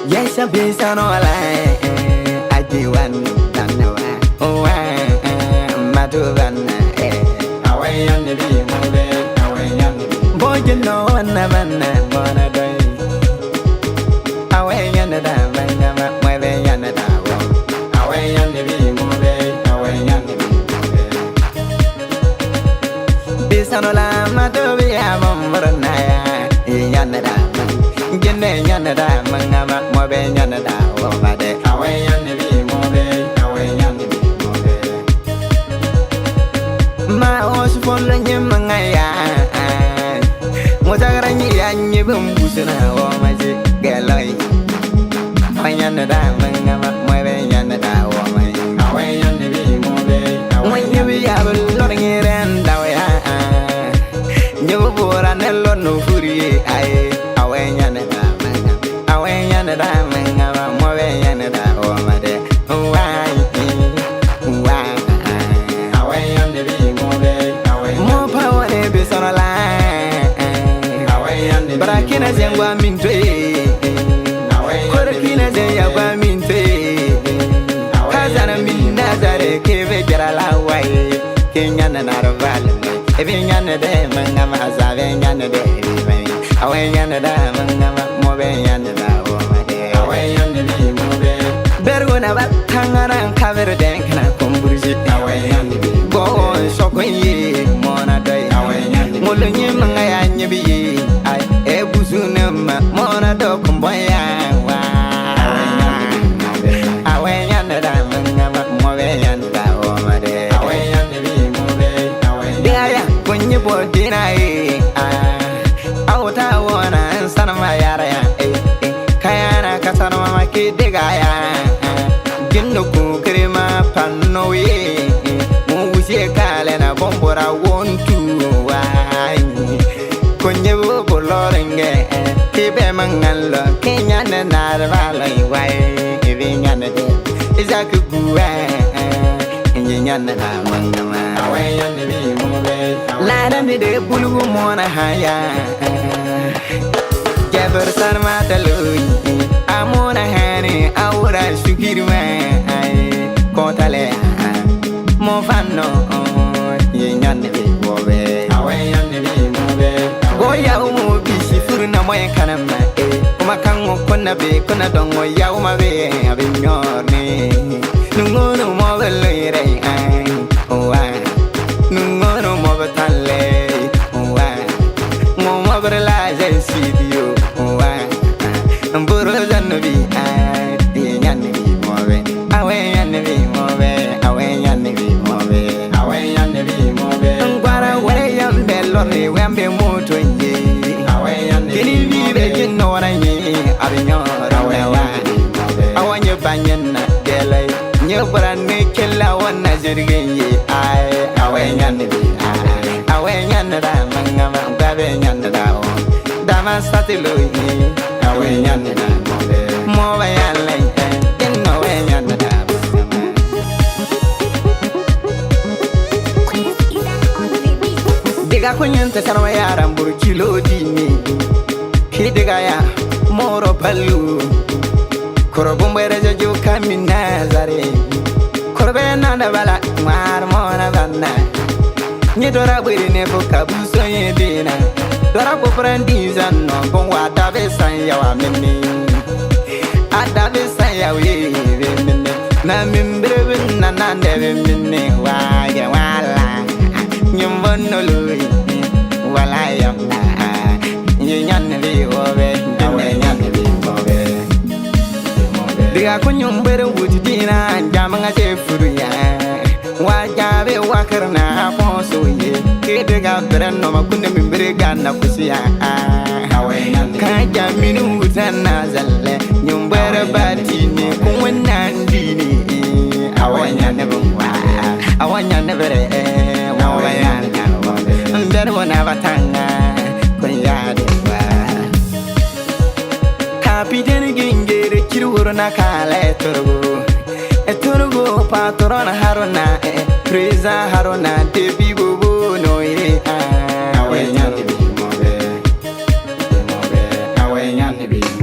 Yes, a Bissa no lie. I do one, oh, Matuvan, away on the beam, away on the beam. Boy, you know, and never, wanna die. Away on the dam, my way on the dam, away on the beam, away on the beam. Bissa no la, Matovi, I'm on Moranaya, Yanada. Gene yanada mangama mobe yanada wamade away yanbi mobe away yanbi mobe ma os fonle nyamangaya mozagara nyanyi bumbusuna wamaje galai yanada mangama mobe yanada wamai away yanbi mobe away yanbi yabul lorngeren dawaya nyobora nello no furi ai away yanada away yanada mangama mobe yanada wamade why away yanbi mobe away mo power ne be sonala away yanbi barakina zengwa mintwe away korakina zengwa mintwe kazana minna zare kebe jarala wai kenyana narvale ebe yanade mangama azabe yanade away yanada mangama mobe yanada wamade away yanbi mobe bergona batangara kaver denkna komburji away yanbi go sokoyi mona dai away yanbi molonyi mangaya nyibi ai ebuzunema mona do kumboya wa away yanada mangama mobe yanada wamade away yanbi mobe away dia kunyi bodina auta wana sanama yara ya kayana kasana mama kidigaya ginno ku krema pannowe mu wuce kale na bombora wontu wai konye bo lorenge kibe mangalo kenya na narvalai wai ibinya na de izaku buwa nyanya na mangama away yanbi mobe la mi de bulugu mona haya Jabar sarma talui amona hani aura shukirma kotale mo fanno yenyanne bobe away yanbi mobe goya umu bishi furna moy kanama kuma kango konna be konna dongo yauma be abinyorni nungono mo belire owa nungono mo betale owa mo mo berla zensidio owa mburu zanbi yanbi mobe away yanbi mobe away yanbi mobe away yanbi mobe ngwara wale yambe lorni wembe moto nyi away yanbi kini be jinno nyi abinyora wa awanye banyana delay nyobrane kella wana jirgin yi ai away yanbi away yanada mangama gabe yanada dama satilo yi away yanada mo bayalay inno away yanada diga kunyente sanwa yaram burkilo dini hidiga ya moro palu korobumbere jojo kamina zare korbe nanda bala mar mona banna ni dora buri ne fo kabuso yedina dora ko brandi zanno bon wa dabe san yawa minni adabe san yawe minni na mimbre na nande minni wa ya wala nyumbono lui wala yamna nyanne bi obe nyanne bi obe diga kunyumbere wutidina jamanga sefuruya wajabe wakarna afonsoye kidega berno makunde mimbere ganna kusiya kaja minu utanna zalle nyumbere batini kunwandini awanya nebwa awanya nebere awanya ndere wona batanga kunyade wa kapitene gingere kiruhoro nakala etorgo patrona harona preza harona debi bobo noire awenya mobe awenya Yanni Bim.